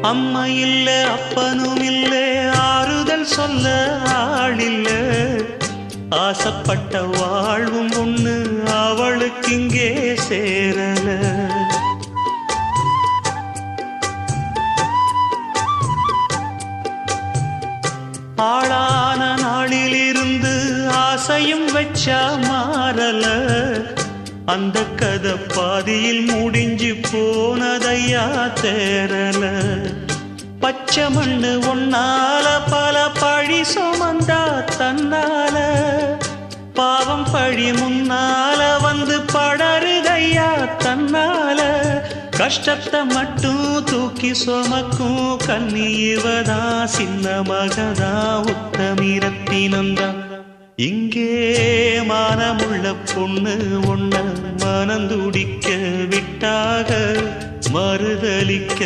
அம்மா இல்ல அப்பனும் இல்ல ஆறுதல் சொல்ல ஆளில்ல ஆசைப்பட்ட வாழ்வும் ஒண்ணு அவளுக்கு இங்கே சேரல ஆளான நாளிலிருந்து ஆசையும் வச்சா மாறல அந்த கதை பாதியில் முடிஞ்சு போனதையா தேரல பச்சை மண்ணு ஒன்னால பல பழி சுமந்தா தன்னால பாவம் பழி முன்னால வந்து படருதையா தன்னால கஷ்டத்தை மட்டும் தூக்கி சுமக்கும் கண்ணீவதா சின்ன மகதா உத்தமிரத்தினந்தா இங்கே மானமுள்ள பொண்ணு ஒன்ன மனந்துடிக்க விட்டாக மறுதலிக்க